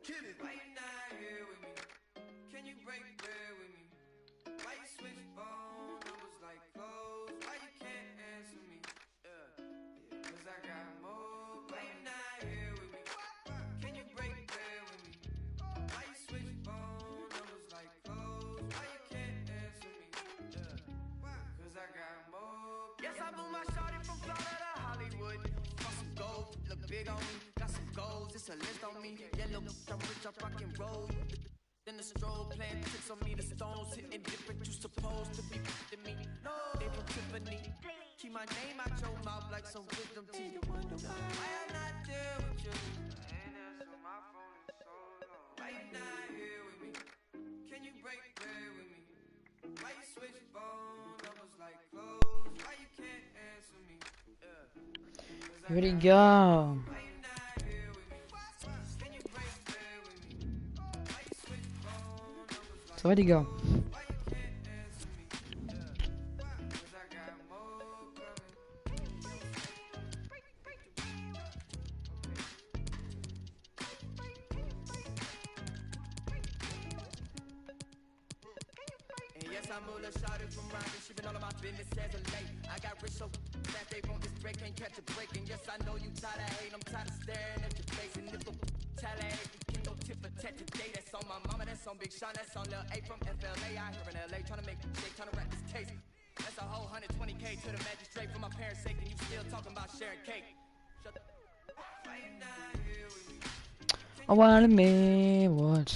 Why you not here with me? Can you break bread with me? Why you switch phone numbers like clothes? Why you can't answer me? Cause I got more. Why you not here with me? Can you break bread with me? Why you switch phone numbers like clothes? Why you can't answer me? Cause I got more. Yes, I blew my shorty from Florida to Hollywood. Want some gold, look big on me. Got some goals, it's a list on me. Yellow, I'm rich, I'm rock and roll. Then the strobe playing tricks on me. The stones hitting different, you supposed to be to me. No, they from Tiffany. Keep my name out your mouth like some wisdom teeth. You wonder why I'm not there with you. I ain't answered my phone in so long. Why you not here with me? Can you break bread with me? Why you switch phone numbers like clothes? Why you can't answer me? Yo les gars, ça va les gars? Yes, I'm Mula Shawty from Rhyming. She been all of my business as of late. I got rich so fast they want this break, can't catch a break. And yes, I know you tired of hate, I'm tired of staring at your face. And if the retaliate, we can go tit for tat today. That's on my mama, that's on Big Sean, that's on Lil A from FLA. I here in LA, trying to make a shake, trying to wrap this case. That's a whole 120K to the magistrate for my parents' sake. And you still talking about sharing cake. Shut the why you not here with me? I wanna me what?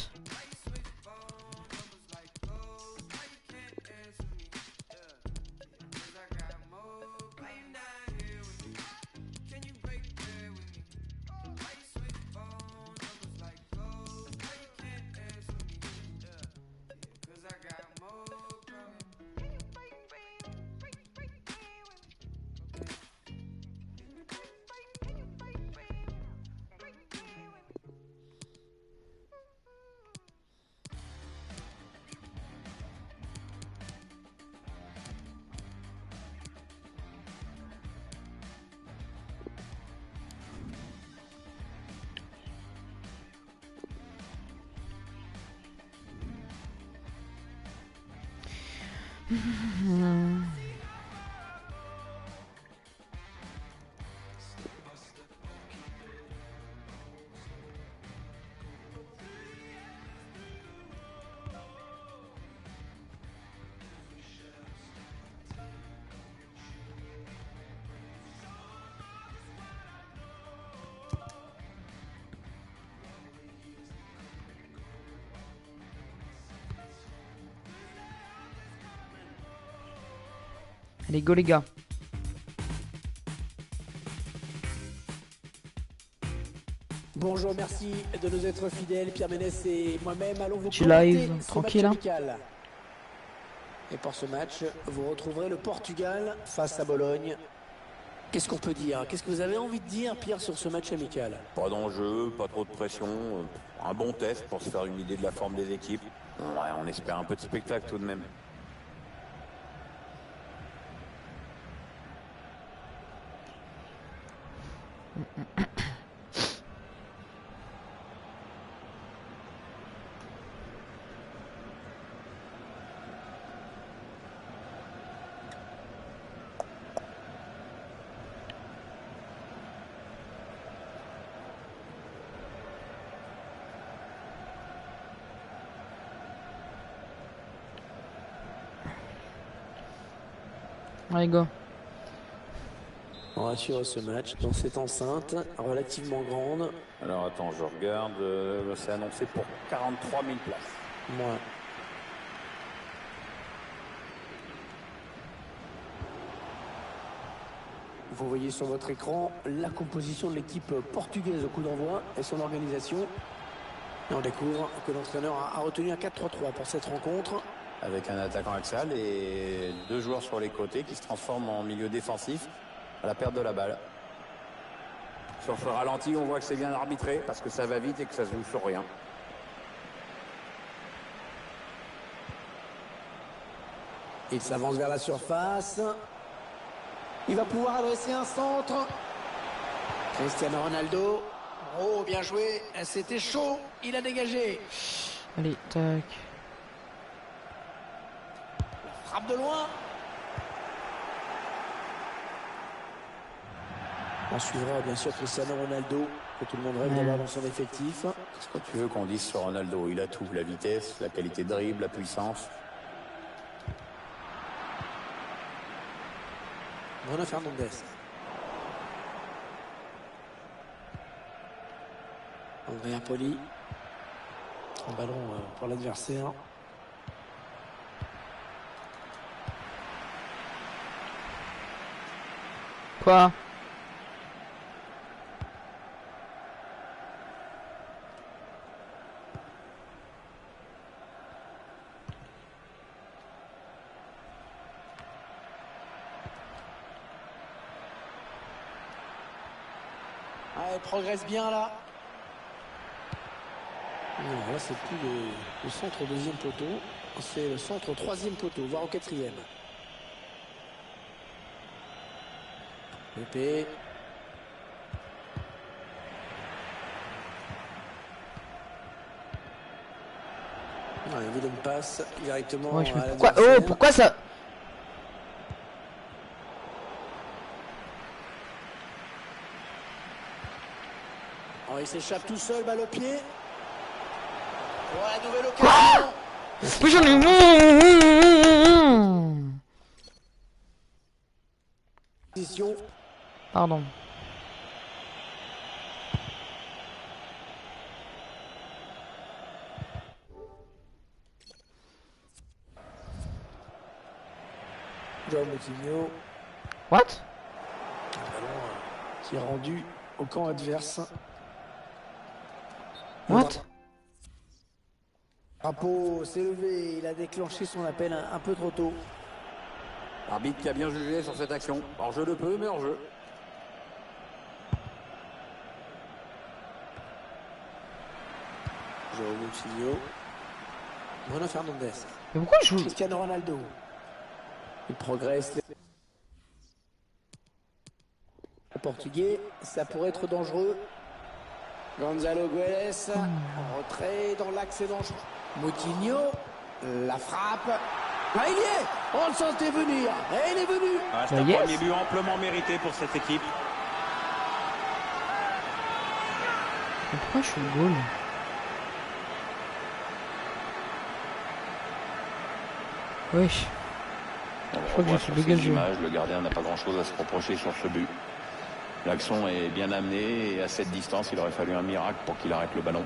Allez go les gars. Bonjour, merci de nous être fidèles. Pierre Ménès et moi-même allons vous Tu commenter live, ce tranquille, match hein. amical. Et pour ce match, vous retrouverez le Portugal face à Bologne. Qu'est-ce qu'on peut dire? Qu'est-ce que vous avez envie de dire, Pierre, sur ce match amical? Pas d'enjeu, pas trop de pression, un bon test pour se faire une idée de la forme des équipes. Ouais, on espère un peu de spectacle tout de même. Allez go. On va suivre ce match dans cette enceinte relativement grande. Alors attends, je regarde, c'est annoncé pour 43 000 places. Moi. Vous voyez sur votre écran la composition de l'équipe portugaise au coup d'envoi et son organisation. Et on découvre que l'entraîneur a retenu un 4-3-3 pour cette rencontre. Avec un attaquant axial et deux joueurs sur les côtés qui se transforment en milieu défensif à la perte de la balle. Sur ce ralenti, on voit que c'est bien arbitré parce que ça va vite et que ça se joue sur rien. Il s'avance vers la surface. Il va pouvoir adresser un centre. Cristiano Ronaldo. Oh, bien joué. C'était chaud, il a dégagé. Allez, tac. Frappe de loin. On suivra bien sûr Cristiano Ronaldo, que tout le monde rêve d'avoir dans son effectif. Qu'est-ce que tu veux qu'on dise sur Ronaldo? Il a tout, la vitesse, la qualité de dribble, la puissance. Bruno Fernandes. Andrea Poli. Un ballon pour l'adversaire. Quoi? Ah, elle progresse bien là. Non, là c'est plus le centre au deuxième poteau, c'est le centre au troisième poteau, voire au quatrième. Pepe. Ah, il donne passe directement Ouais, à pourquoi? l'adversaire. Oh, pourquoi ça? Oh, il s'échappe tout seul, balle au pied. Oh, la nouvelle occasion. Mais j'en ai... Position. Pardon. João Moutinho. What? Un ballon qui est rendu au camp adverse. What? Drapeau s'est levé, il a déclenché son appel un peu trop tôt. Arbitre qui a bien jugé sur cette action. Hors-jeu de peu, mais hors-jeu. João Moutinho. Bruno Fernandes. Mais pourquoi je joue? Cristiano Ronaldo. Il progresse. Le Portugais, ça pourrait être dangereux. Gonzalo Guedes, en retrait, dans l'axe, c'est dangereux. Moutinho, la frappe. Ah, il y est. On le sentait venir. Et il est venu. Ah, c'est un Yes. premier but amplement mérité pour cette équipe. Mais pourquoi je suis le goal? Wesh. On crois que voit j'ai sur fait ces dégager. images, le gardien n'a pas grand-chose à se reprocher sur ce but. L'action est bien amenée et à cette distance, il aurait fallu un miracle pour qu'il arrête le ballon.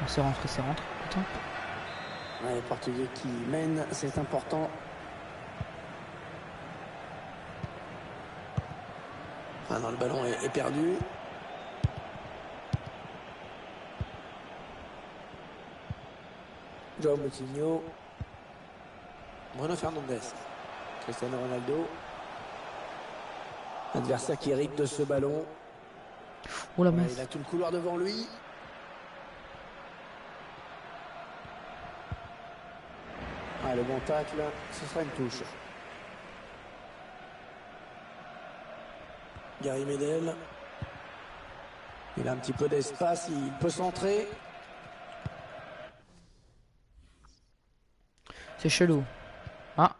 On s'est rentré, putain. Ouais, les Portugais qui mènent, c'est important. Ah non, le ballon est perdu. João Moutinho. Bruno Fernandes. Cristiano Ronaldo. Adversaire qui hérite de ce ballon. Oh la Ouais, mince. il a tout le couloir devant lui. Ah, le bon tacle, ce sera une touche. Gary Medel. Il a un petit peu d'espace, il peut centrer. C'est chelou. Ah.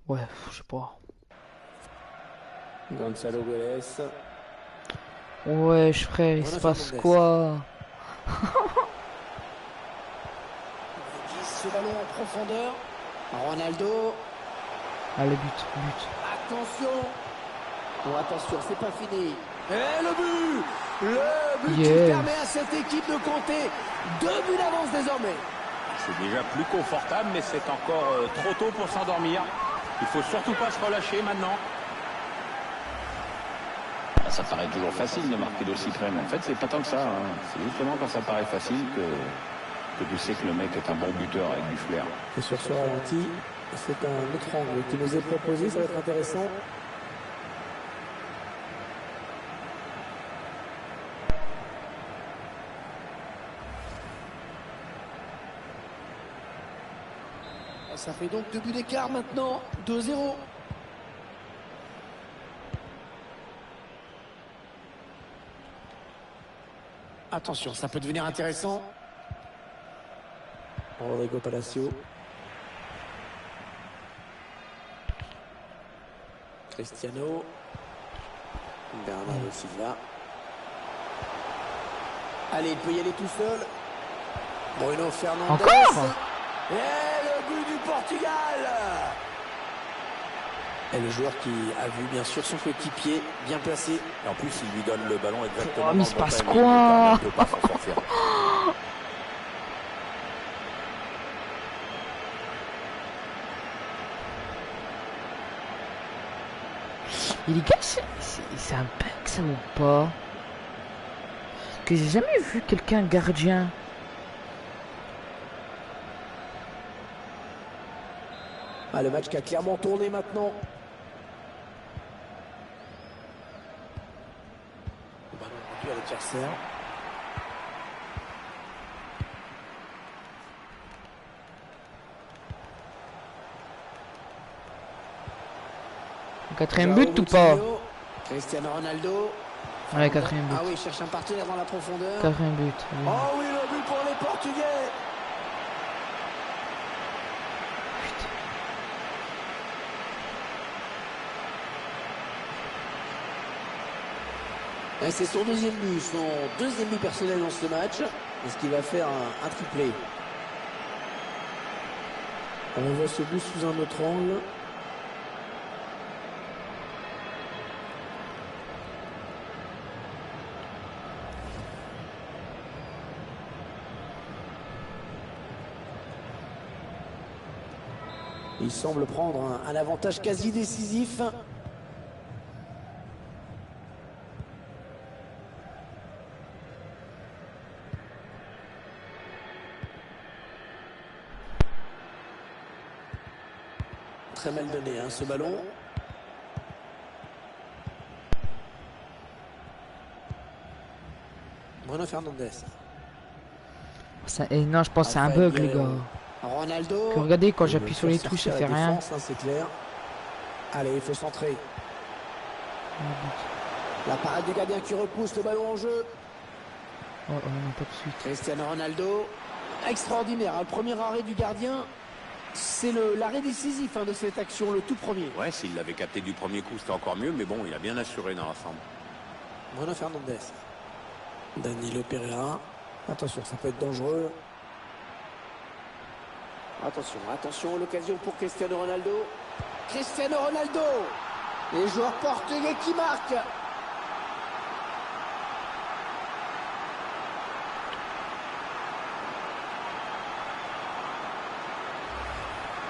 Ouais, je sais pas. Gonzalo Guedes. Ouais, frère, il se Bruno passe Fernandes. quoi? Il glisse ce ballon en profondeur. Ronaldo. Allez, but. Attention. Bon, attention, c'est pas fini. Et le but. Le but qui Yes. permet à cette équipe de compter 2 buts d'avance désormais. C'est déjà plus confortable, mais c'est encore trop tôt pour s'endormir. Il faut surtout pas se relâcher maintenant. Ça paraît toujours facile de marquer d'aussi près, mais en fait, c'est pas tant que ça. Hein. C'est justement quand ça paraît facile que tu sais que le mec est un bon buteur avec du flair. Et sur ce ralenti, c'est un autre angle qui nous est proposé, ça va être intéressant. Ça fait donc 2 buts d'écart maintenant. 2-0. Attention, ça peut devenir intéressant. Rodrigo Palacio. Cristiano. Bernardo Silva. Allez, il peut y aller tout seul. Bruno Fernandes. Encore? Et le but du Portugal. Et le joueur qui a vu bien sûr son coéquipier bien placé. Et en plus, il lui donne le ballon exactement. Oh, mais il se dans le passe bon quoi? timing, il ne peut pas s'en sortir. Et les gars, c'est un bug ça ou pas? Que j'ai jamais vu quelqu'un gardien. Ah, le match qui a clairement tourné maintenant. Le ballon rendu à l'adversaire. Quatrième Joao but ou pas? Moutinho, Cristiano Ronaldo. Ouais, quatrième but. Ah oui, il cherche un partenaire dans la profondeur. Quatrième but. Oui. Oh oui, le but pour les Portugais. Et c'est son deuxième but personnel dans ce match. Est-ce qu'il va faire un triplé? On voit ce but sous un autre angle. Il semble prendre un avantage quasi décisif. Très mal donné hein, ce ballon. Bruno Fernandes. Non, je pense que c'est un bug, les gars. Ronaldo. Que regardez, quand j'appuie sur les touches, ça fait rien. Défense, hein, c'est clair. Allez, il faut centrer. La parade du gardien qui repousse le ballon en jeu. Oh, non, pas de suite. Cristiano Ronaldo. Extraordinaire. Hein, le premier arrêt du gardien, c'est l'arrêt décisif hein, de cette action, le tout premier. Ouais, s'il l'avait capté du premier coup, c'était encore mieux, mais bon, il a bien assuré dans l'ensemble. Bruno Fernandes. Danilo Pereira. Attention, ça peut être dangereux. Attention, l'occasion pour Cristiano Ronaldo. Cristiano Ronaldo. Les joueurs portugais qui marquent.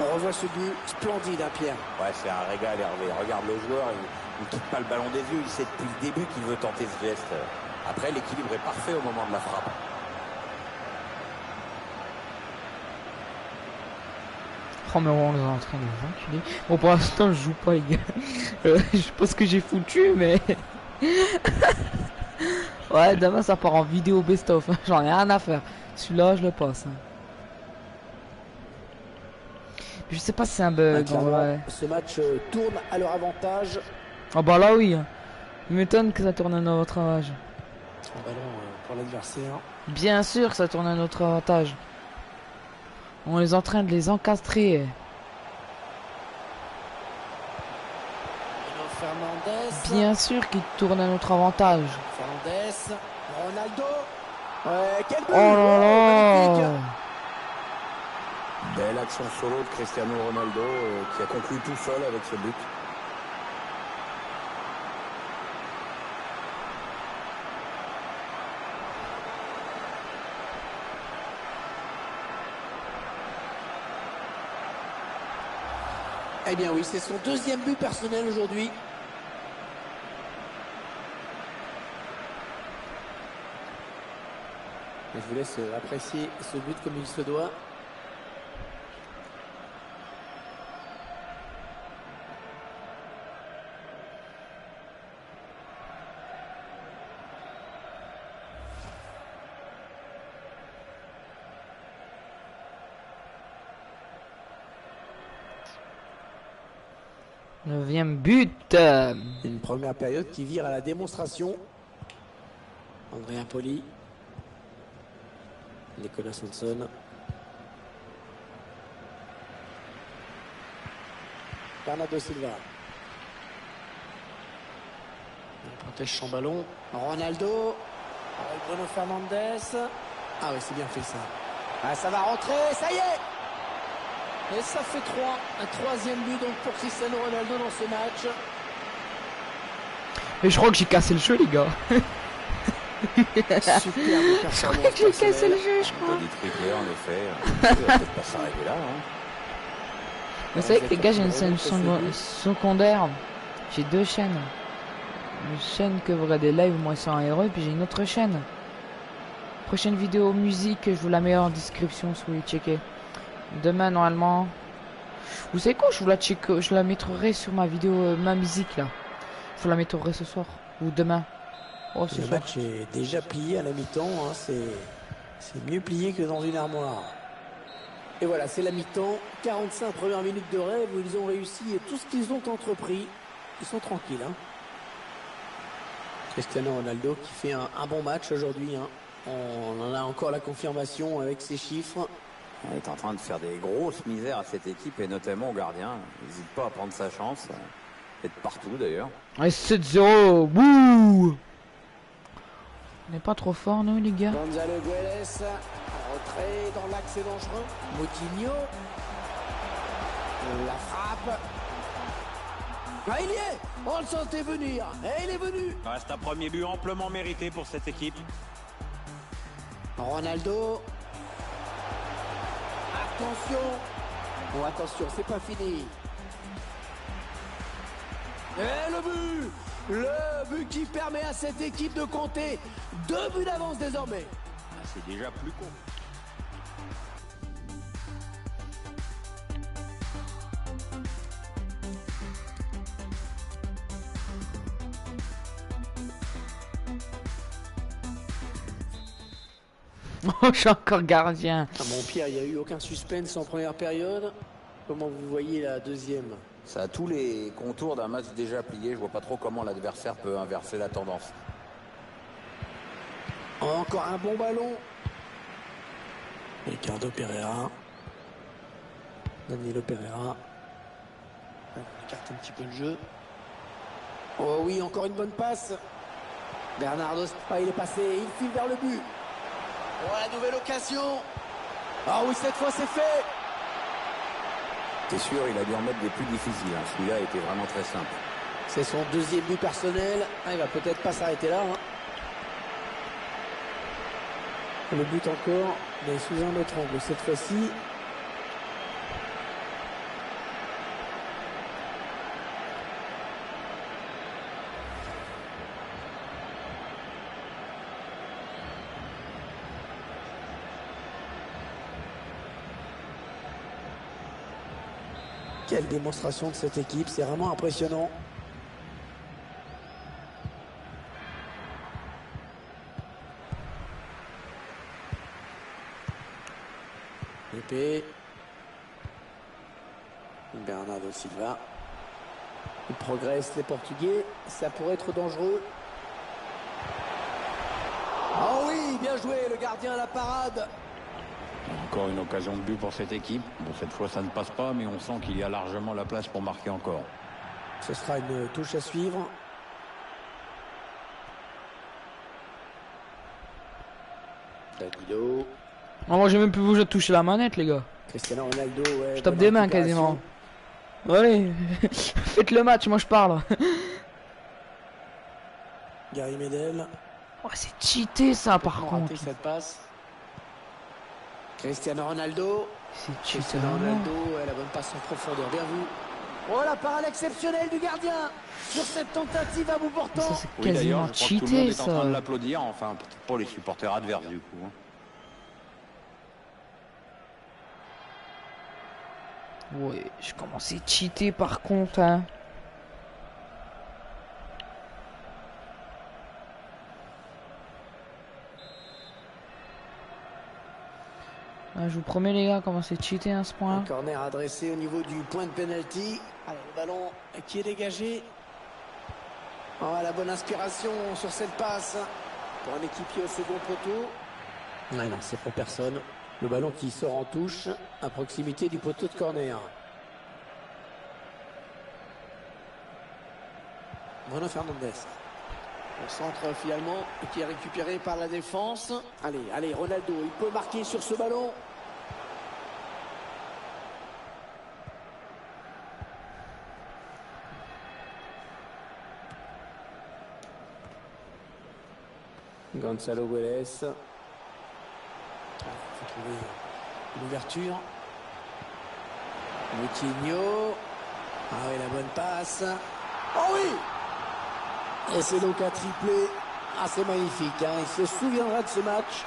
On revoit ce but splendide, hein, Pierre. Ouais, c'est un régal, Hervé. Regarde le joueur, il ne quitte pas le ballon des yeux. Il sait depuis le début qu'il veut tenter ce geste. Après, l'équilibre est parfait au moment de la frappe. Oh, mais on est en train de les enculer. Bon, pour l'instant, je joue pas, les gars. Je sais pas ce que j'ai foutu, mais... ouais, demain, ça part en vidéo best-of. J'en ai rien à faire. Celui-là, je le passe. Hein. Je sais pas si c'est un bug. Ouais. Ce match tourne à leur avantage. Ah bah là, oui. Il m'étonne que ça tourne à notre avantage. Un ballon pour l'adversaire. Bien sûr que ça tourne à notre avantage. On est en train de les encastrer. Fernandes. Bien sûr qu'il tourne à notre avantage. Fernandes. Ronaldo. Ouais, quel but. Oh là là. Magnifique. Belle action solo de Cristiano Ronaldo qui a conclu tout seul avec ce but. Eh bien oui, c'est son deuxième but personnel aujourd'hui. Je vous laisse apprécier ce but comme il se doit. 9e but. Une première période qui vire à la démonstration. Andrea Poli. Nicolas Sanson. Bernardo Silva. Il protège son ballon. Ronaldo. Avec Bruno Fernandes. Ah oui, c'est bien fait ça. Ah, ça va rentrer, ça y est. Et ça fait 3. Un 3e but donc pour Cristiano Ronaldo dans ce match. Mais je crois que j'ai cassé le jeu, les gars. Superbe Je crois que j'ai cassé le jeu, je crois. Petit triplé, en effet. Il va peut-être pas s'arrêter là. Hein. Vous savez que les gars, j'ai une chaîne secondaire. J'ai 2 chaînes. Une chaîne que vous regardez live, moi c'est un RE, puis j'ai une autre chaîne. Prochaine vidéo musique, je vous la mets en description si vous voulez checker. Demain normalement. Vous savez quoi, je la mettrai sur ma vidéo, ma musique là. Je vous la mettrai ce soir. Ou demain. Oh, Le match est déjà plié à la mi-temps. Hein. C'est mieux plié que dans une armoire. Et voilà, c'est la mi-temps. 45 premières minutes de rêve où ils ont réussi et tout ce qu'ils ont entrepris. Ils sont tranquilles. Hein. Cristiano Ronaldo qui fait un bon match aujourd'hui. Hein. On en a encore la confirmation avec ses chiffres. Il est en train de faire des grosses misères à cette équipe et notamment au gardien. Il n'hésite pas à prendre sa chance. Et de partout d'ailleurs. Et 7-0. Wouh! On n'est pas trop fort nous les gars. Gonzalo Guedes. Retrait dans l'axe dangereux. Moutinho. La frappe. Ah, il y est! On le sentait venir. Et il est venu. Il reste un premier but amplement mérité pour cette équipe. Ronaldo. Attention. Bon, attention, c'est pas fini. Et le but! Le but qui permet à cette équipe de compter 2 buts d'avance désormais. C'est déjà plus court. Oh, je suis encore gardien. Ah, mon Pierre, il n'y a eu aucun suspense en première période. Comment vous voyez la deuxième? Ça a tous les contours d'un match déjà plié. Je vois pas trop comment l'adversaire peut inverser la tendance. Encore un bon ballon. Ricardo Pereira. Danilo Pereira. On écarte un petit peu le jeu. Oh oui, encore une bonne passe. Bernardo, il est passé, il file vers le but. Oh, la nouvelle occasion. Ah oui, cette fois c'est fait. C'est sûr, il a dû en mettre des plus difficiles. Hein. Celui-là a été vraiment très simple. C'est son 2e but personnel. Ah, il va peut-être pas s'arrêter là. Hein. Le but encore, mais sous un autre angle cette fois-ci. Quelle démonstration de cette équipe, c'est vraiment impressionnant. Épée. Bernardo Silva. Ils progressent les Portugais, ça pourrait être dangereux. Oh oui, bien joué, le gardien à la parade. Encore une occasion de but pour cette équipe. Bon, cette fois, ça ne passe pas, mais on sent qu'il y a largement la place pour marquer encore. Ce sera une touche à suivre. Danilo. Oh, moi j'ai même plus besoin de toucher la manette les gars. Cristiano Ronaldo, ouais. Je tape des mains quasiment. Allez, faites le match, moi je parle. Gary Medel. Oh, c'est cheaté ça par contre. Cette passe. Cristiano Ronaldo. C'est cheaté. Cristiano Ronaldo, la bonne passe en profondeur, bien vu. Oh, la parade exceptionnelle du gardien sur cette tentative à bout portant. Ça c'est Oui, d'ailleurs, quasiment je crois que tout le monde cheaté est en train de ça. l'applaudir. Enfin, peut-être pas les supporters adverses du coup. Hein. Ouais, je commence à cheater par contre. Hein. Je vous promets les gars, comment c'est cheaté à ce point. Un corner adressé au niveau du point de penalty. Allez, le ballon qui est dégagé. Oh, la bonne inspiration sur cette passe pour un équipier au second poteau. Ouais, non, c'est pour personne. Le ballon qui sort en touche à proximité du poteau de corner. Bruno Fernandes. Le centre finalement qui est récupéré par la défense. Allez, Ronaldo, il peut marquer sur ce ballon. Gonzalo Guedes. Il faut trouver une ouverture. Moutinho. Ah oui, la bonne passe. Oh oui! Et c'est donc un triplé. Ah, c'est magnifique. Hein. Il se souviendra de ce match.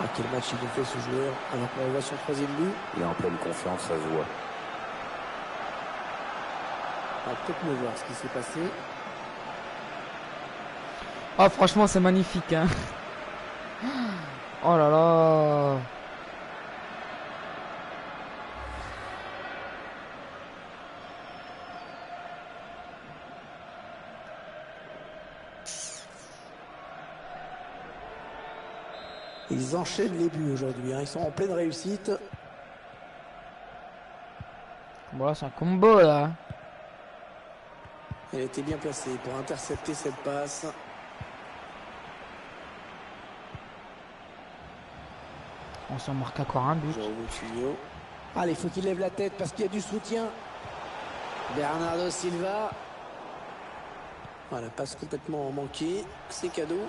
Ah, quel match il a fait ce joueur. Alors qu'on voit son troisième but. Il est en pleine confiance, ça se voit. On va peut-être mieux voir ce qui s'est passé. Oh franchement c'est magnifique hein. Oh là là. Ils enchaînent les buts aujourd'hui. Hein. Ils sont en pleine réussite. Bon là c'est un combo là. Elle était bien placée pour intercepter cette passe. On s'en marque encore un but. Allez, il faut qu'il lève la tête parce qu'il y a du soutien. Bernardo Silva. Voilà, passe complètement manquée. C'est cadeau.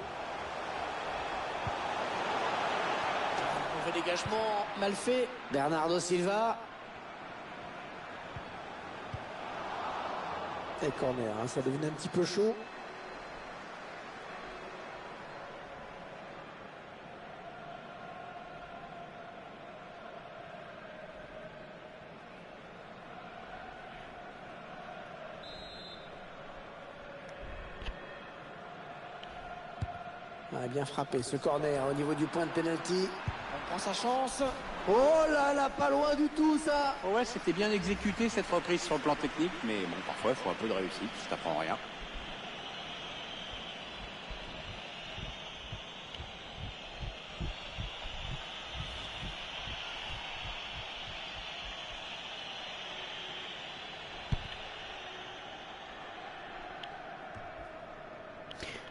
Mauvais dégagement, mal fait. Bernardo Silva. Et corner, hein, ça devenait un petit peu chaud. Ah, bien frappé ce corner au niveau du point de penalty. On prend sa chance. Oh là là, pas loin du tout ça. Ouais, c'était bien exécuté cette reprise sur le plan technique, mais bon, parfois il faut un peu de réussite, je t'apprends rien.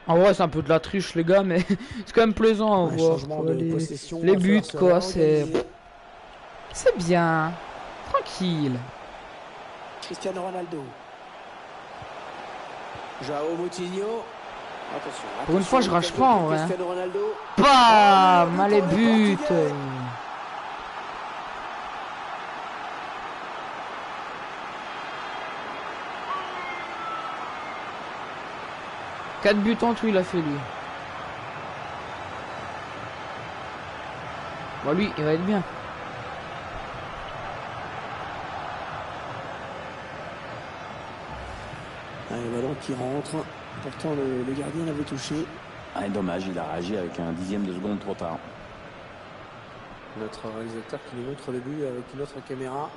En vrai c'est un peu de la triche les gars mais c'est quand même plaisant à voir quoi. Les buts quoi c'est bien. Tranquille. Cristiano Ronaldo. Joao Moutinho. Attention. Pour une fois je rage pas en vrai. Cristiano Ronaldo. Bam, les buts. 4 buts en tout il a fait lui. Bon lui il va être bien. Ah, le ballon qui rentre. Pourtant le gardien l'avait touché. Ah, dommage, il a réagi avec un dixième de seconde trop tard. Notre réalisateur qui nous montre le but avec une autre caméra.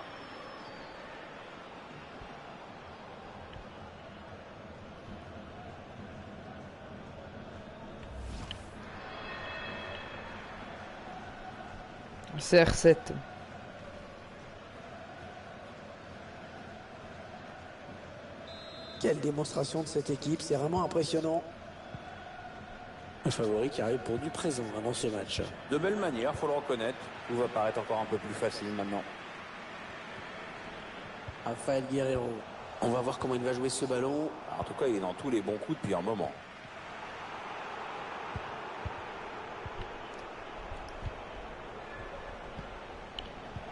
CR7. Quelle démonstration de cette équipe, c'est vraiment impressionnant. Un favori qui arrive pour du présent avant ce match. De belle manière, faut le reconnaître. Tout va paraître encore un peu plus facile maintenant. Rafael Guerreiro. On va voir comment il va jouer ce ballon. En tout cas, il est dans tous les bons coups depuis un moment.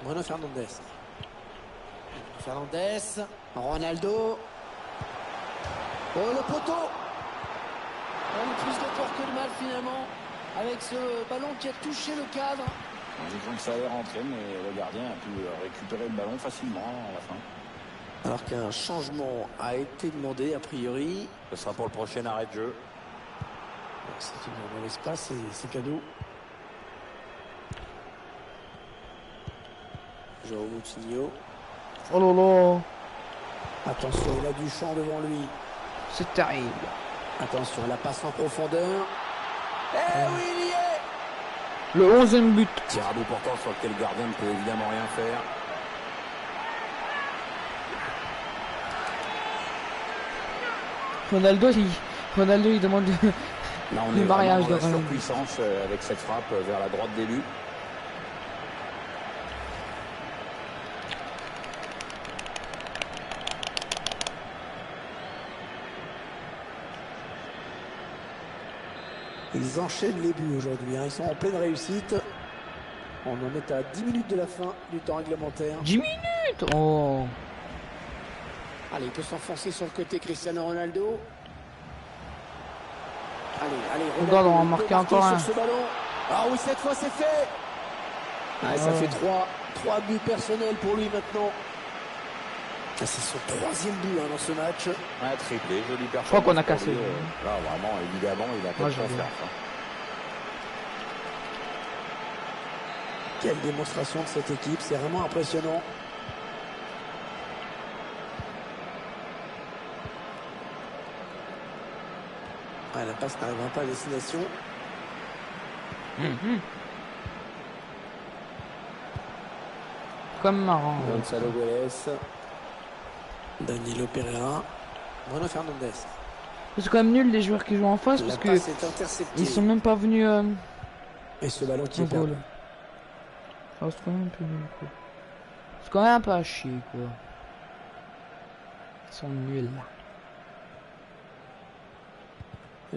Bruno Fernandes. Ronaldo. Oh, le poteau. Plus de tort que de mal finalement. Avec ce ballon qui a touché le cadre. J'ai cru que ça allait rentrer, mais le gardien a pu récupérer le ballon facilement à la fin. Alors qu'un changement a été demandé a priori. Ce sera pour le prochain arrêt de jeu. C'est une dans l'espace et c'est cadeau. Joao Moutinho. Oh là là. Attention, il a du champ devant lui. C'est terrible. Attention, la passe en profondeur. Eh oui, il y est. Le 11e but. Tir à bout pourtant sur lequel le gardien ne peut évidemment rien faire. Ronaldo il demande Là, on le est mariage vraiment de dans la Ronaldo. surpuissance avec cette frappe vers la droite des buts. Ils enchaînent les buts aujourd'hui. Ils sont en pleine réussite. On en est à 10 minutes de la fin du temps réglementaire. 10 minutes. Oh. Allez, il peut s'enfoncer sur le côté Cristiano Ronaldo. Allez, Regarde, on va il peut marquer encore sur un. ce ballon. Ah oui, cette fois c'est fait. Ah, ça fait 3 buts personnels pour lui maintenant. C'est son 3e but dans ce match. Un triplé, joli performance. Je crois qu'on a pour cassé. lui. Là, vraiment, évidemment, il a pas Moi, de j'aime bien. confiance. Quelle démonstration de cette équipe, c'est vraiment impressionnant. Ouais, la passe n'arrivera pas à destination. Comme marrant. Gonzalo Guedes. Danilo Pereira. Bruno Fernandes. C'est quand même nul les joueurs qui jouent en face La parce que passe est interceptée. ils sont même pas venus Et ce ballon qui au est perdu. goal. Ah, c'est quand même un peu nul quoi. C'est quand même un peu à chier quoi. Ils sont nuls là.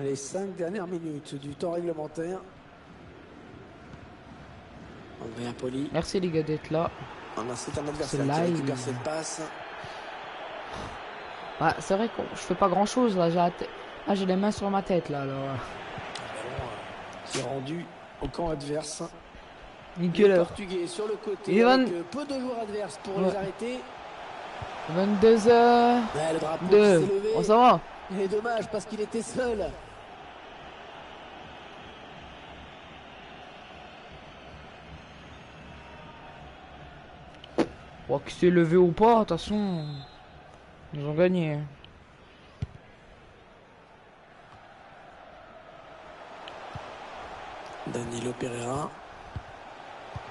Les 5 dernières minutes du temps réglementaire. Andrea Poli. Merci les gars d'être là. C'est un adversaire C'est qui live. récupère cette passe. Ah, c'est vrai que je fais pas grand chose là. J'ai les mains sur ma tête là alors. Ballon qui est rendu au camp adverse. Les Nickel. Portugais sur le côté Et avec peu de joueurs adverses pour Ouais. les arrêter. 22h. Ouais, le drapeau qui s'est 2. levé. Oh, ça va. Et dommage parce qu'il était seul. Bon, qu'il s'est levé ou pas, de toute façon, ils ont gagné. Danilo Pereira.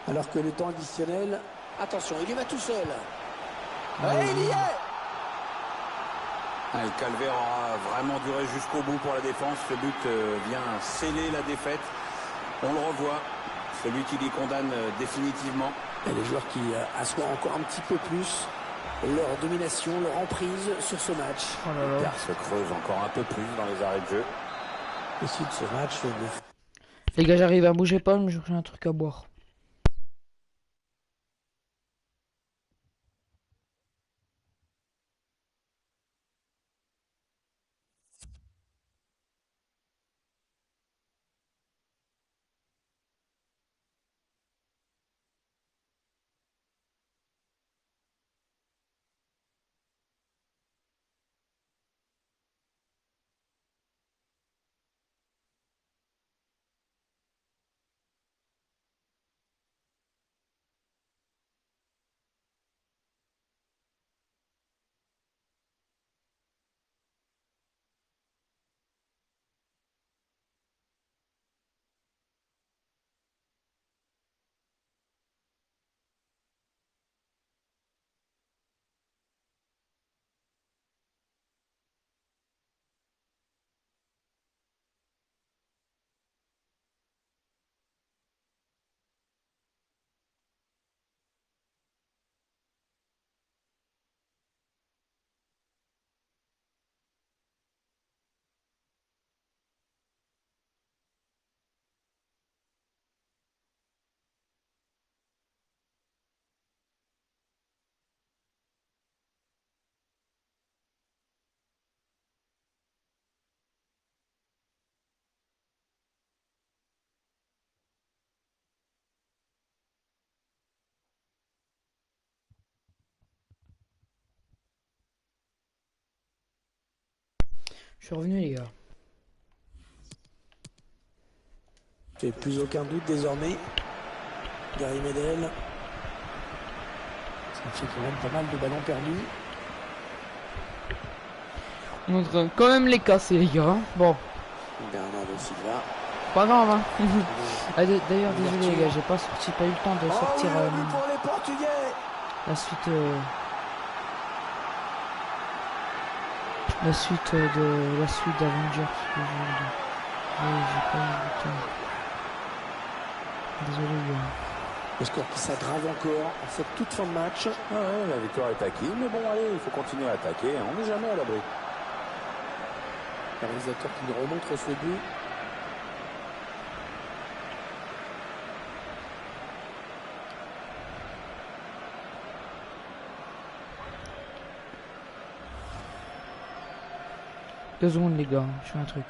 Alors que le temps additionnel. Attention, il y va tout seul. Ouais, il y est. Ah, le calvaire aura vraiment duré jusqu'au bout pour la défense. Ce but vient sceller la défaite. On le revoit. Celui qui les condamne définitivement. Et les joueurs qui assoient encore un petit peu plus leur domination, leur emprise sur ce match. Oh là là. L'écart se creuse encore un peu plus dans les arrêts de jeu. Issu de ce match, Les gars, j'arrive à bouger pas, mais j'ai un truc à boire. Je suis revenu, les gars. Fait plus aucun doute désormais. Gary Medel. Ça fait quand même pas mal de ballons perdus. On est en train de quand même les casser, les gars. Bon, Bernardo Silva. pas grave, hein. Ah, d'ailleurs, désolé, les gars, j'ai pas eu le temps de sortir Oh, oui, le but pour les Portugais. la suite. La suite d'Avengers. Oui, j'ai pas eu le temps. Désolé, les gars. Le score qui s'aggrave encore en cette toute fin de match. Ah ouais, la victoire est acquise, mais bon, allez, il faut continuer à attaquer. On n'est jamais à l'abri. Le réalisateur qui nous remontre ce but. Deux secondes, les gars, je fais un truc.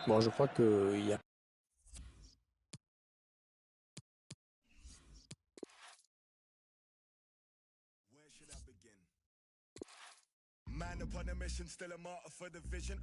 Bon, je crois qu'il y a Man upon a mission, still a martyr for the vision.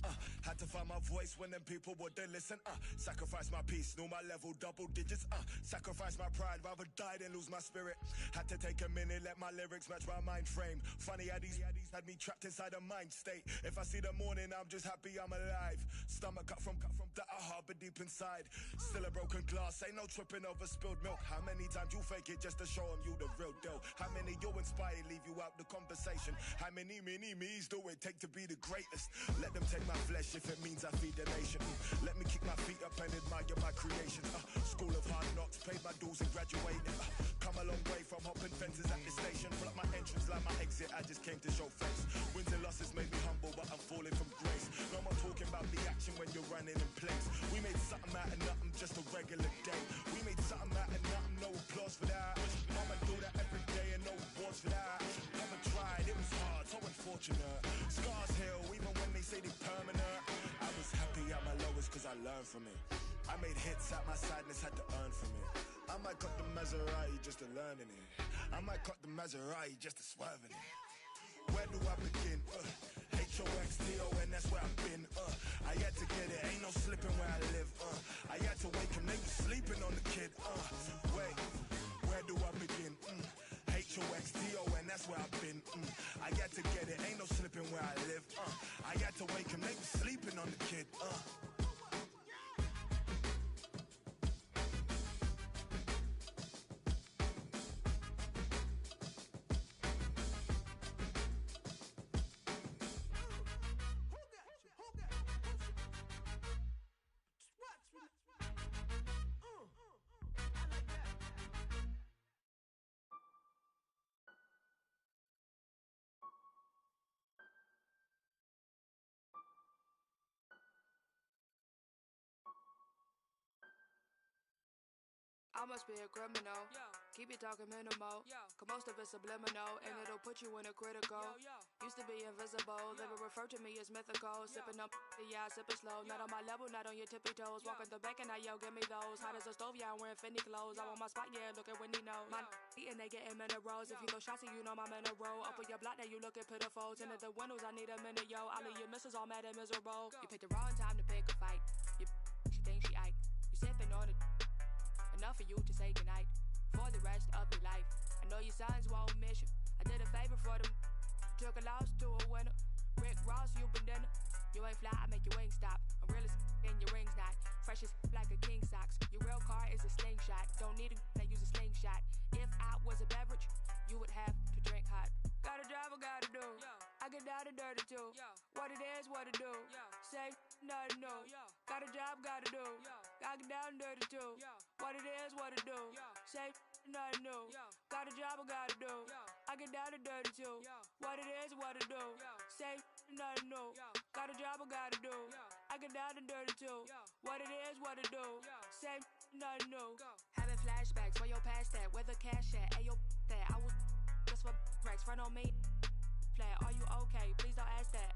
Had to find my voice when them people wouldn't listen. Sacrifice my peace, know my level, double digits. Sacrifice my pride, rather die than lose my spirit. Had to take a minute, let my lyrics match my mind frame. Funny how these had me trapped inside a mind state. If I see the morning, I'm just happy I'm alive. Stomach cut from that I harbor deep inside. Still a broken glass, ain't no tripping over spilled milk. How many times you fake it just to show them you the real deal? How many you inspire, leave you out the conversation? How many me's do it take to be the greatest? Let them take my flesh if it means I feed the nation. Let me kick my feet up and admire my creation. School of hard knocks, paid my dues and graduated. Come a long way from hopping fences at the station. Block my entrance like my exit, I just came to show face. Wins and losses made me humble, but I'm falling from grace. No more talking about the action when you're running in place. We made something out of nothing, just a regular day. We made something out of nothing, no applause for that. Mama do that every day and no awards for that. Never tried, it was hard, so unfortunate. Scars heal even when they say they permanent. I was happy at my lowest cause I learned from it. I made hits at my sadness, had to earn from it. I might cut the Maserati just to learn in it. I might cut the Maserati just to swerve in it. Where do I begin? H-O-X-T-O-N, that's where I've been. I had to get it, ain't no slipping where I live. I had to wake him, they was sleeping on the kid. Wait, where do I begin? H-O-X-T-O-N, that's where I've been. I had to get it, ain't no slipping where I live. I had to wake him, they was sleeping on the kid. I must be a criminal. Keep it talking minimal. Cause most of it's subliminal. And it'll put you in a critical. Used to be invisible. They would refer to me as mythical. Sipping up, yeah, sipping slow. Not on my level, not on your tippy toes. Walking the back and I yell, give me those. Hot as a stove, yeah, I'm wearing Fendi clothes. I want my spot, yeah, look at Wendy knows. My eating, they getting minerals. If you throw shots, you know my mineral. Up on your block, now you looking pitiful. Tinted the windows, I need a minute, yo. All of your misses all mad and miserable. You picked the wrong time to pick a fight. She thinks she Ike. You sipping on it. Enough for you to say goodnight for the rest of your life. I know your sons won't miss you. I did a favor for them. Took a loss to a winner. Rick Ross, you been dinner. You ain't fly, I make your wings stop. I'm real as and your ring's not. Fresh as like a king socks. Your real car is a slingshot. Don't need a they use a slingshot. If I was a beverage, you would have to drink hot. Got a job I gotta do. I get down and dirty too. What it is, what it do. Say nothing new. Got a job, gotta do. I get down and dirty too. What it is, what it do. Say nothing new. Got a job, I gotta do. I get down and dirty too. What it is, what it do. Say nothing new. Got a job, I gotta do. I get down and dirty too. What it is, what it do. Say nothing new. Having flashbacks, where your past at? Where the cash at? Ayo, that I was just for racks. Front on me. Flat, are you okay? Please don't ask that.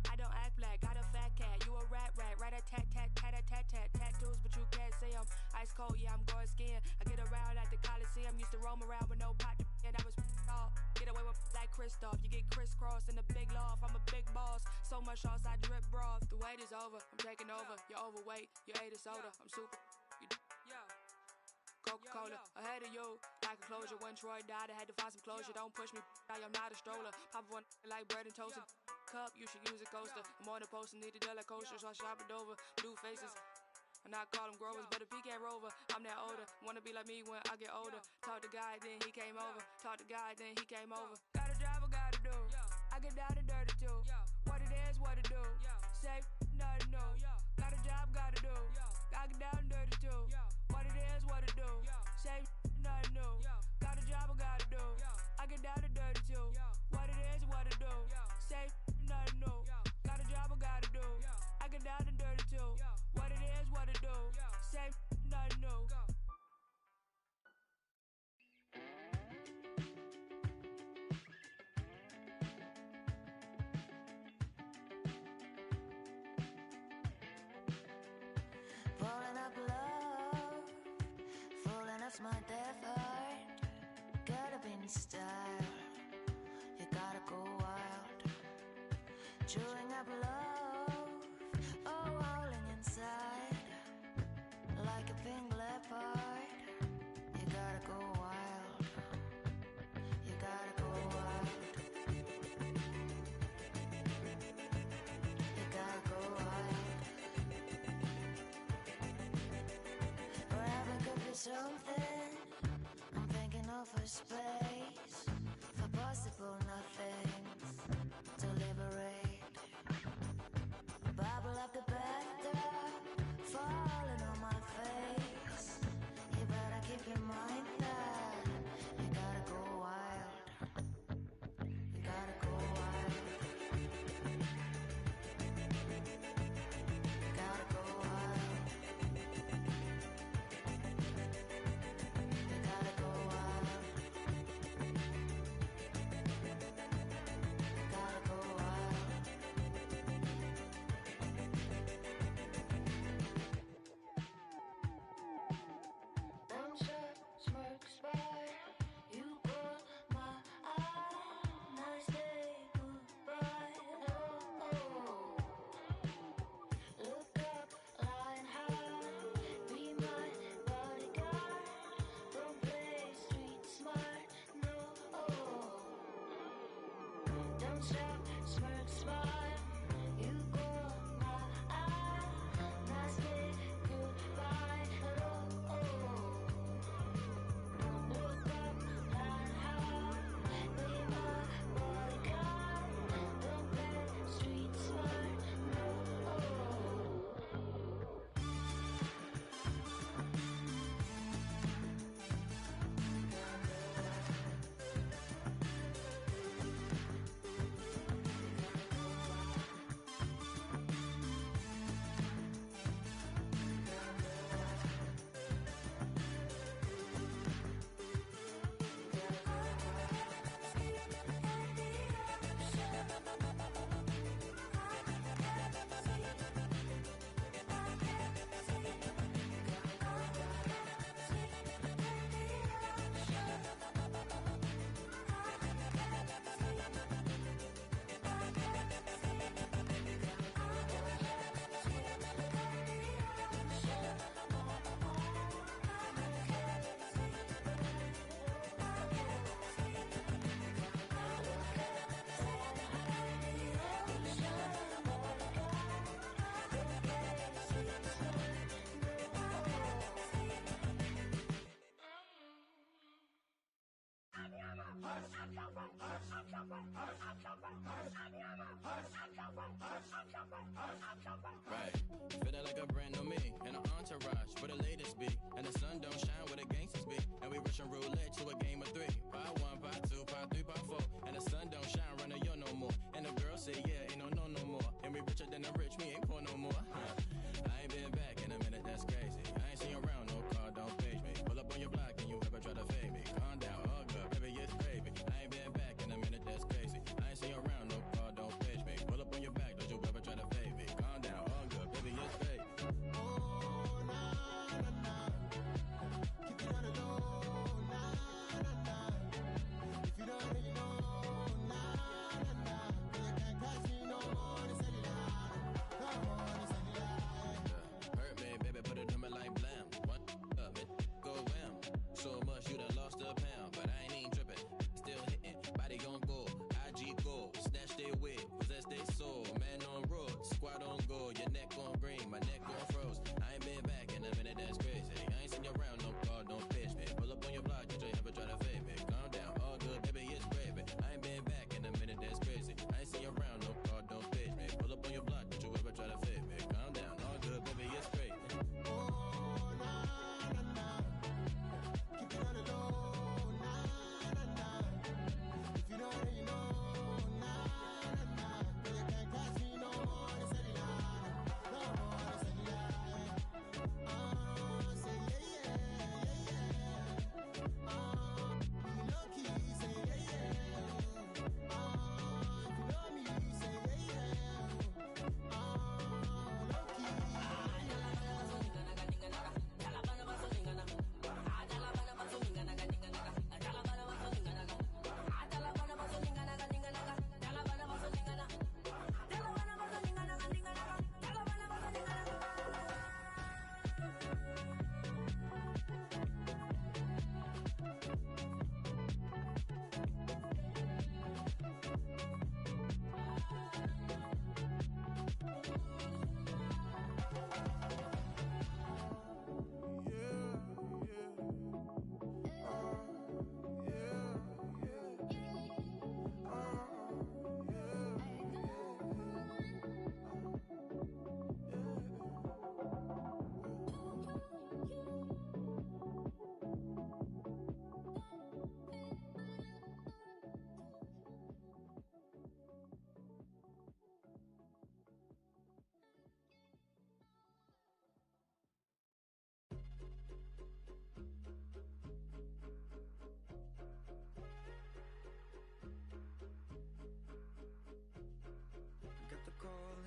I don't act black, got a fat cat. You a rat, right a tat, tat, tat, tat, tat, tat, tattoos, but you can't see them. Ice cold, yeah, I'm going skiing. I get around at the Coliseum, used to roam around with no pot, and I was off. Get away with like Christoph, you get crisscrossed in the big loft. I'm a big boss, so much sauce I drip broth. The wait is over, I'm taking over. You're overweight, you ate a soda. I'm super, you Coca-Cola, ahead of you, like a closure. When Troy died, I had to find some closure. Don't push me, I am not a stroller. Pop one like bread and toast. Cup, you should use a coaster. I'm on the post and need a deli coaster, so I shop it over. Blue faces, and I call them growers, but if he can't rover, I'm that older. Wanna be like me when I get older. Talk to God, then he came over. Talk to God, then he came over. Got a job, I gotta do. I get down and dirty too. What it is, what it do. Say nothing new. Got a job, gotta do. I get down and dirty too. What it is, what it do. Say nothing new. Got a job, I gotta do. I get down and dirty too. What it is, what it do. Say nothing new. Got a job, I gotta do. I get down and dirty too. What it is, what it do. Say nothing new. lost my death heart. Gotta be in style. You gotta go wild. Chewing up love, oh, howling inside. Like a pink leopard. You gotta go wild. You gotta go wild. You gotta go wild. Forever could be something. I'm thinking of a space for possible nothings to liberate. Bubble up the backdrop, falling on my face. You better keep in mind that you gotta go wild. You gotta go wild. You gotta go wild. You gotta go wild. You gotta go wild. Them short smirks by, you caught my eye. Nice day, goodbye. Oh, look up, line high. Be my bodyguard. Don't play street smart, no. Don't stop, smirk, smile. You caught my eye. Nice day, goodbye. Oh, look up, line high. Be my bodyguard. Don't play street smart, no. Right, feeling like a brand new me in an entourage where the latest be, and the sun don't shine where the gangsters be, and we rushing roulette to a game of three. Pot one, pot two, pot three, pot four, and the sun don't shine running yo no more, and the girl say yeah, ain't no more, and we richer than the rich, me ain't poor no more. I ain't been back in a minute, that's crazy. I ain't seen you around, no car, don't page me. Pull up on your block and you ever try to fade me. Calm down, all good, baby, it's gravy. I ain't been back in a minute, that's crazy. I ain't seen you around, no car, don't page me. Pull up on your back, don't you ever try to fade me. Calm down, all good, baby, it's gravy. Keep it on the low, nah, nah, nah.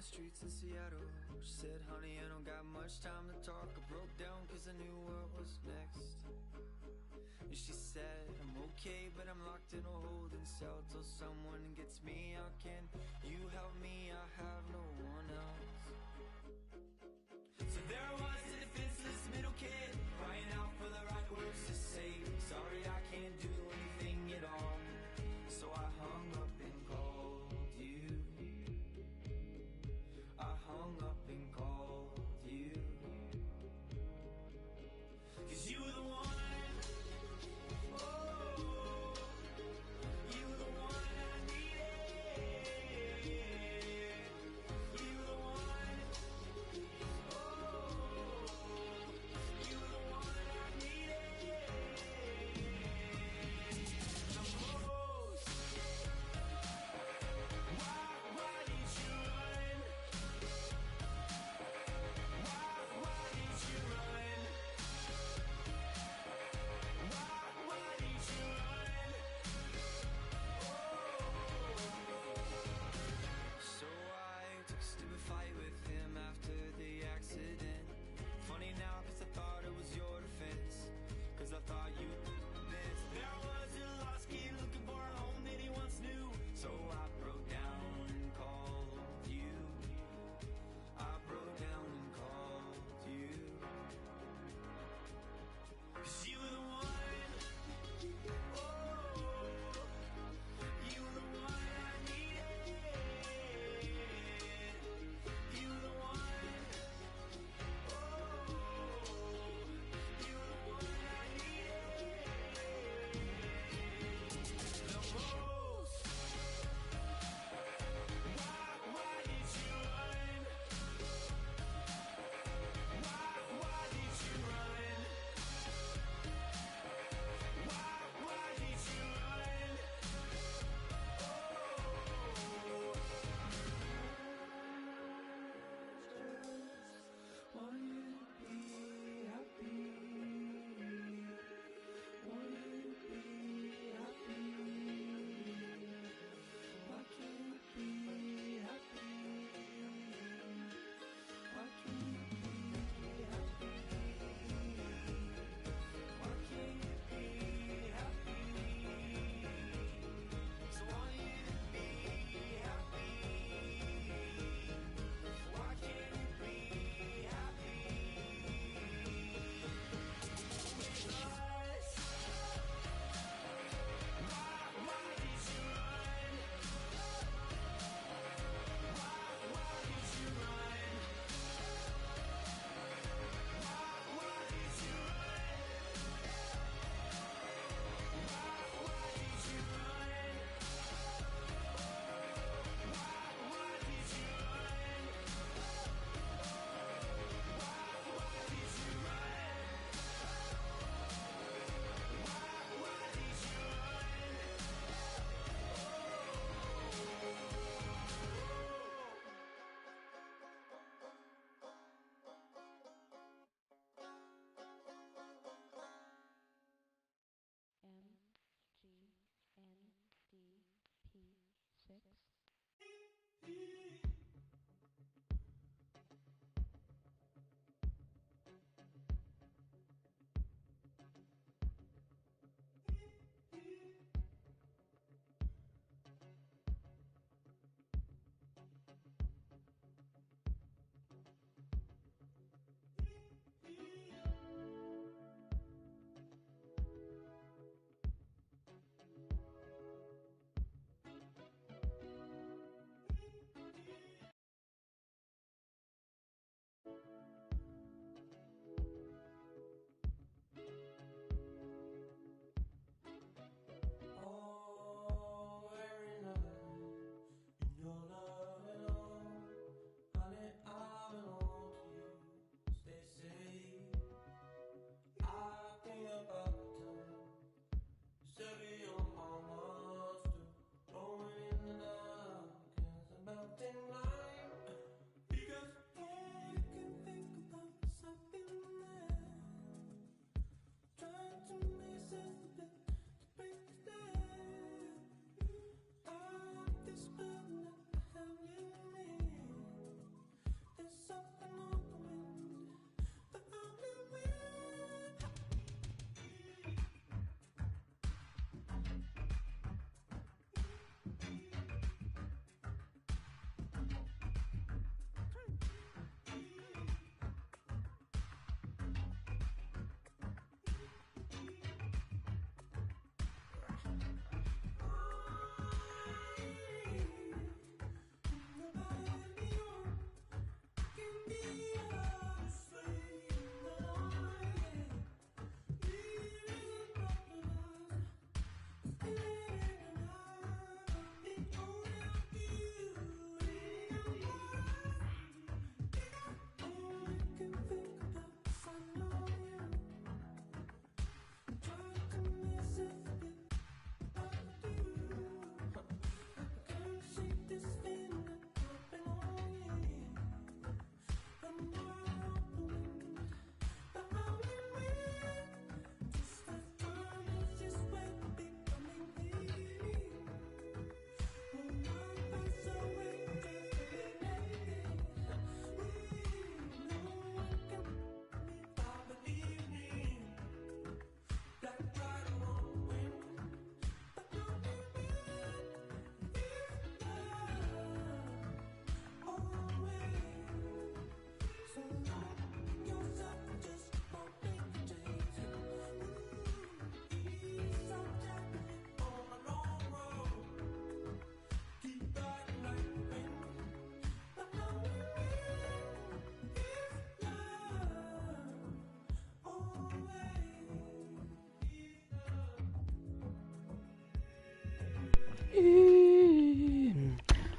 streets in Seattle. She said, honey, I don't got much time to talk. I broke down cause I knew what was next. And she said, I'm okay, but I'm locked in a holding cell till someone gets me out. Can you help me? I have no one else. So there I was, a defenseless middle kid, crying out for the right words to say. Sorry, I can't do anything at all. So I hung up and called you. I hung up and called you. 'Cause you were the one. Oh, you were the one I needed.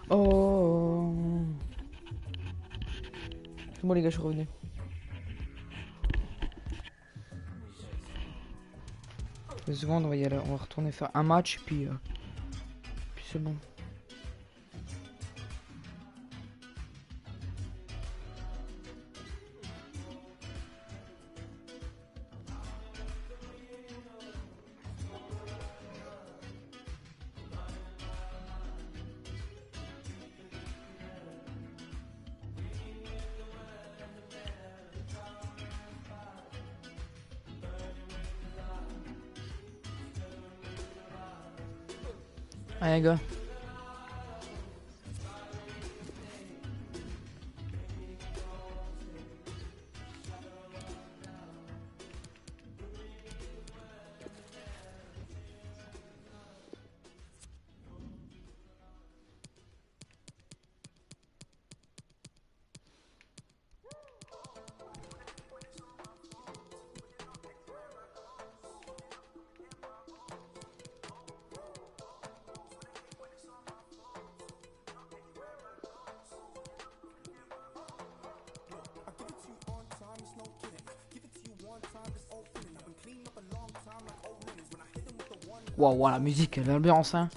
Oh. C'est bon les gars, je suis revenu. Deux secondes, on va y aller, on va retourner faire un match puis c'est bon. Allez les gars. Waouh, la musique, l'ambiance, hein.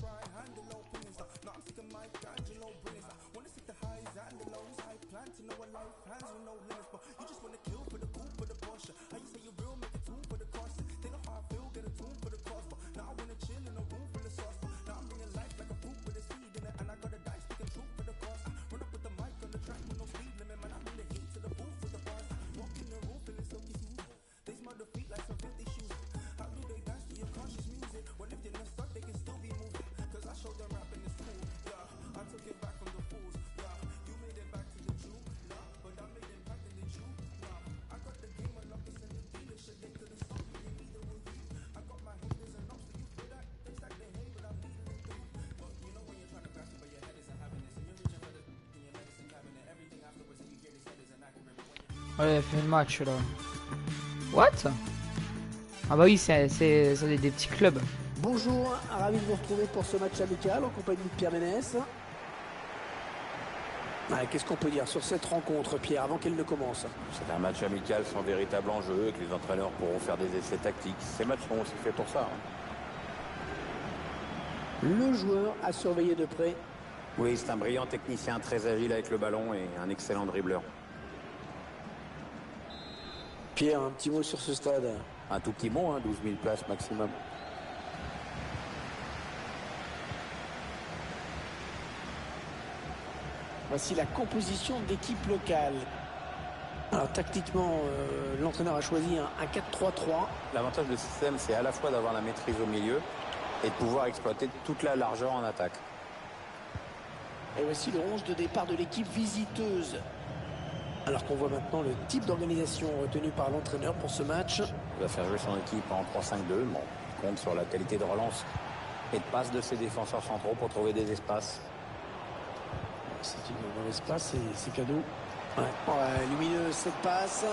Ouais, fait le match là. What? Ah bah oui, c'est des petits clubs. Bonjour, ravi de vous retrouver pour ce match amical en compagnie de Pierre Ménès. Qu'est-ce qu'on peut dire sur cette rencontre, Pierre, avant qu'elle ne commence? C'est un match amical sans véritable enjeu et que les entraîneurs pourront faire des essais tactiques. Ces matchs sont aussi faits pour ça. Le joueur à surveiller de près. Oui, c'est un brillant technicien, très agile avec le ballon et un excellent dribbleur. Pierre, un petit mot sur ce stade. Un tout petit mot, 12 000 places maximum. Voici la composition d'équipe locale. Alors tactiquement, l'entraîneur a choisi un 4-3-3. L'avantage de ce système, c'est à la fois d'avoir la maîtrise au milieu et de pouvoir exploiter toute la largeur en attaque. Et voici le 11 de départ de l'équipe visiteuse. Alors qu'on voit maintenant le type d'organisation retenu par l'entraîneur pour ce match. Il va faire jouer son équipe en 3-5-2. Bon, il compte sur la qualité de relance et de passe de ses défenseurs centraux pour trouver des espaces. C'est une mauvaise passe et c'est cadeau. Ouais, lumineux cette passe.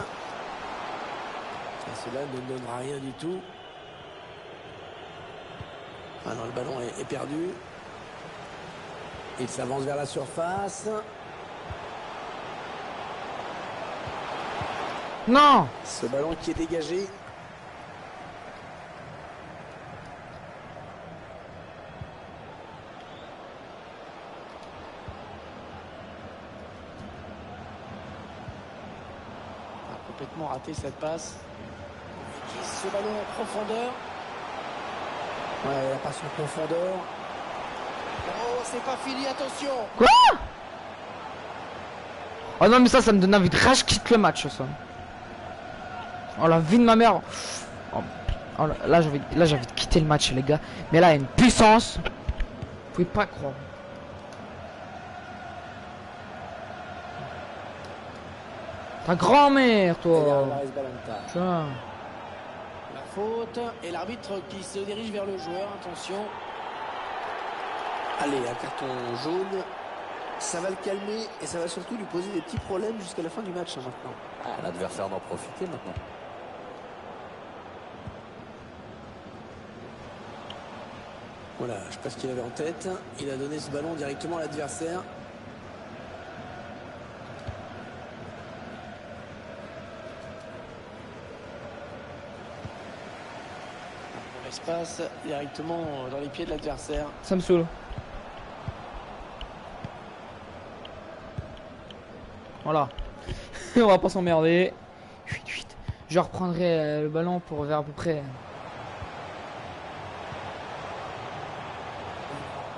Et cela ne donnera rien du tout. Ah non, le ballon est perdu. Il s'avance vers la surface. Non! Ce ballon qui est dégagé. Complètement raté cette passe. Ce ballon en profondeur. Ouais, la passe en profondeur. Oh, c'est pas fini, attention. Quoi? Oh non, mais ça me donne envie de rage quitte le match, ça. Oh la vie de ma mère. Oh, là j'ai envie de quitter le match, les gars. Mais là, il y a une puissance. Vous pouvez pas croire. Ta grand-mère, toi. Putain. La faute. Et l'arbitre qui se dirige vers le joueur. Attention. Allez, un carton jaune. Ça va le calmer et ça va surtout lui poser des petits problèmes jusqu'à la fin du match maintenant. L'adversaire d'en profiter maintenant. Voilà, je sais pas ce qu'il avait en tête. Il a donné ce ballon directement à l'adversaire. L'espace directement dans les pieds de l'adversaire. Ça me saoule. Voilà. On va pas s'emmerder. Chut, chut. Je reprendrai le ballon pour vers à peu près.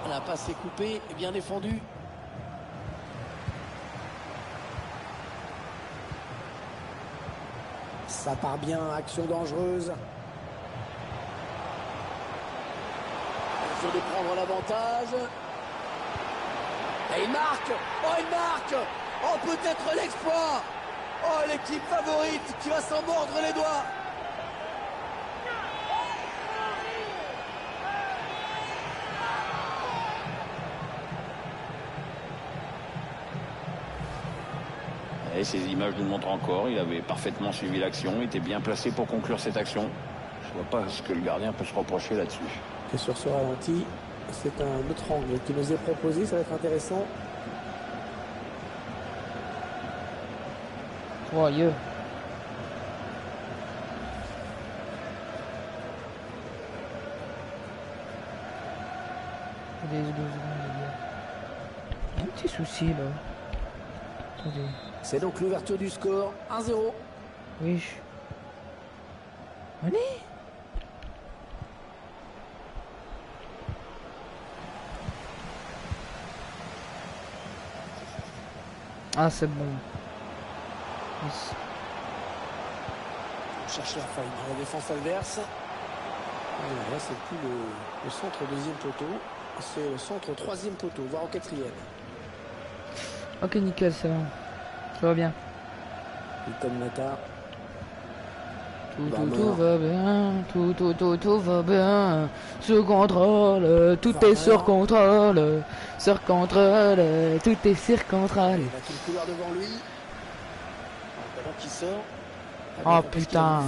La passe est coupée, bien défendue. Ça part bien, action dangereuse. Il faut de prendre l'avantage. Et il marque. Oh, il marque. Oh, peut-être l'exploit. Oh, l'équipe favorite qui va s'en mordre les doigts. Et ces images nous le montrent encore, il avait parfaitement suivi l'action, était bien placé pour conclure cette action. Je vois pas ce que le gardien peut se reprocher là-dessus. Et sur ce ralenti, c'est un autre angle qui nous est proposé, ça va être intéressant. Oh, yeah. Des secondes, les gars. Un petit souci là. Attendez. C'est donc l'ouverture du score, 1-0. Oui. Allez. Ah, c'est bon. Yes. On cherche la faille dans la défense adverse. Là, c'est plus le centre deuxième poteau. C'est le centre troisième poteau, voire au quatrième. Ok, nickel, c'est bon. Ça va bien. Hilton Mata. Tout va bien, tout va bien. Sous contrôle, tout est sur contrôle. Sur contrôle, tout est sur contrôle. Il a tout le couloir devant lui. Le ballon qui sort. Oh putain.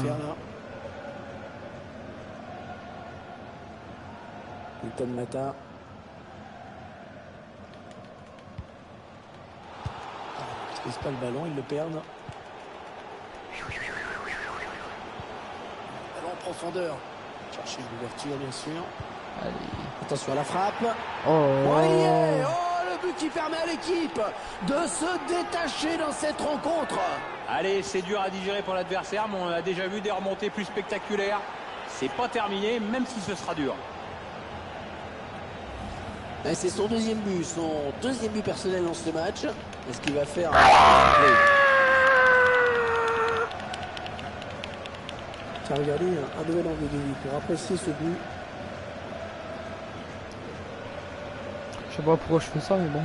Hilton Mata. Ils ne pas le ballon, ils le perdent. Ballon en profondeur. Chercher l'ouverture, bien sûr. Allez. Attention à la frappe. Oh. Voyez, oh, le but qui permet à l'équipe de se détacher dans cette rencontre. Allez, c'est dur à digérer pour l'adversaire, mais on a déjà vu des remontées plus spectaculaires. C'est pas terminé, même si ce sera dur. Et c'est son deuxième but personnel dans ce match. Est-ce qu'il va faire Tiens, regardez, un nouvel angle de vue pour apprécier ce but. Je sais pas pourquoi je fais ça, mais bon.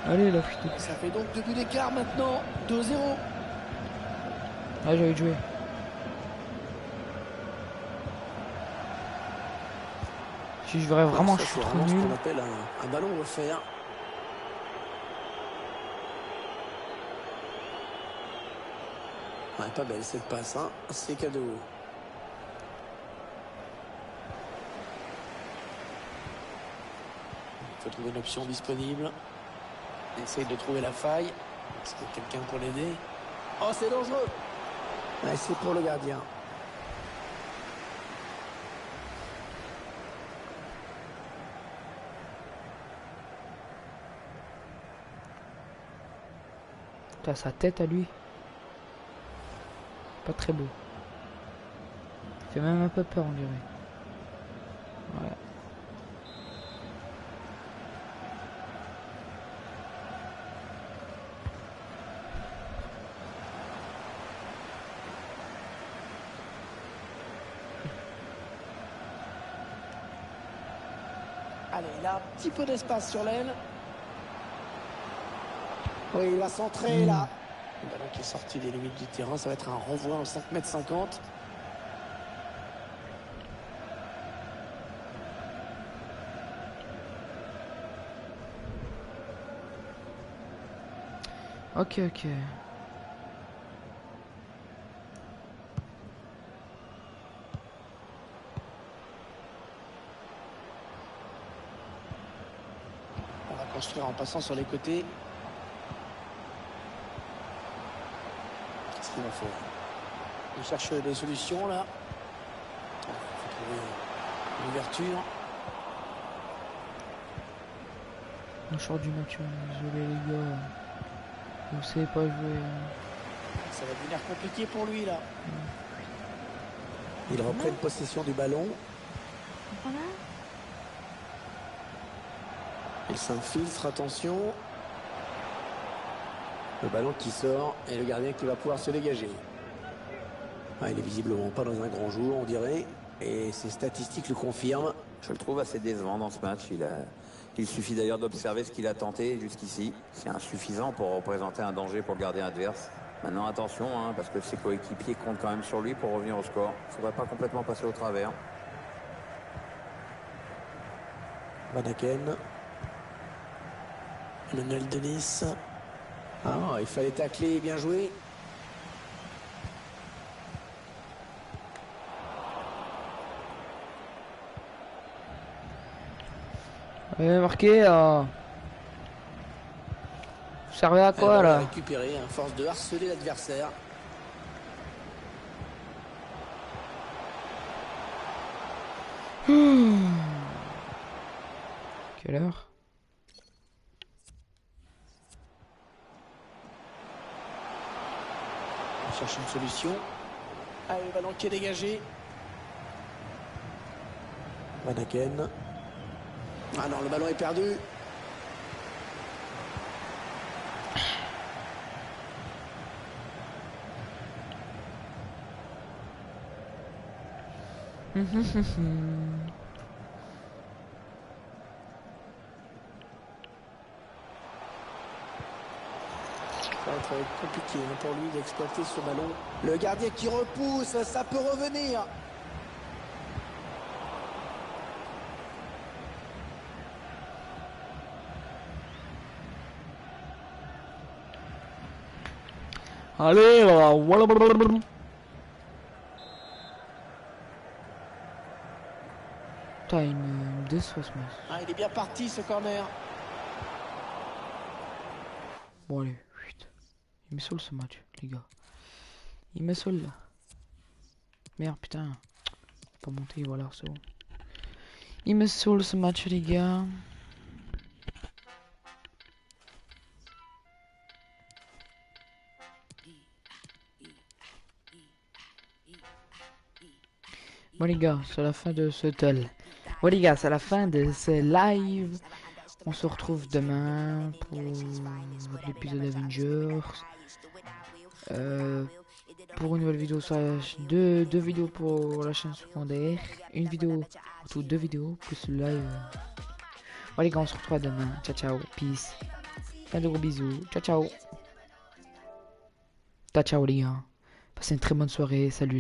Allez, la fuite. Ça fait donc 2 buts d'écart maintenant. 2-0. Ah, j'avais joué. Si je verrais vraiment, je suis trop ce nul. qu'on appelle un ballon offert. Ouais, pas belle cette passe, hein. C'est cadeau. Il faut trouver une option disponible. Essaye de trouver la faille. Est-ce qu'il y a quelqu'un pour l'aider? Oh, c'est dangereux. Ouais, c'est pour le gardien. T'as sa tête à lui. Pas très beau. Il fait même un peu peur, on dirait. Ouais. Allez, il a un petit peu d'espace sur l'aile. Oui, il va centrer là. Le ballon qui est sorti des limites du terrain, ça va être un renvoi en 5,50 m. Ok, ok. construire en passant sur les côtés. Qu'est-ce qu'il va faire? Il cherche des solutions là. Il faut trouver une ouverture. On sort du match, désolé les gars. Vous savez pas jouer. Ça va devenir compliqué pour lui là. Il reprend possession du ballon. Voilà. Il s'infiltre, attention. Le ballon qui sort et le gardien qui va pouvoir se dégager. Ah, il est visiblement pas dans un grand jour, on dirait. Et ses statistiques le confirment. Je le trouve assez décevant dans ce match. Il suffit d'ailleurs d'observer ce qu'il a tenté jusqu'ici. C'est insuffisant pour représenter un danger pour le gardien adverse. Maintenant, attention, hein, parce que ses coéquipiers comptent quand même sur lui pour revenir au score. Il ne faudrait pas complètement passer au travers. Van Aken. Emmanuel Denis. Ah, il fallait tacler, bien joué. Marqué. Vous servez à quoi là? Récupérer, à force de harceler l'adversaire. Quelle heure? On cherche une solution. Allez, le ballon qui est dégagé. Van Aken. Ah non, le ballon est perdu. Ça va être compliqué pour lui d'exploiter ce ballon. Le gardien qui repousse, ça peut revenir. Allez là, voilà. Putain, il me déçoit ce match. Ah, il est bien parti ce corner. Bon allez, chut. Il me saoule ce match, les gars. Il me saoule. Merde, putain. Pas monté, voilà, c'est bon. Il me saoule ce match, les gars. Bon les gars, c'est la fin de ce tel. Bon les gars, c'est la fin de ce live. On se retrouve demain pour l'épisode Avengers. Pour une nouvelle vidéo sur la chaîne, deux vidéos pour la chaîne secondaire. Une vidéo, tout deux vidéos, plus le live. Bon les gars, on se retrouve demain. Ciao ciao, peace. Plein de gros bisous. Ciao ciao. Ciao ciao les gars. Passez une très bonne soirée. Salut les gars.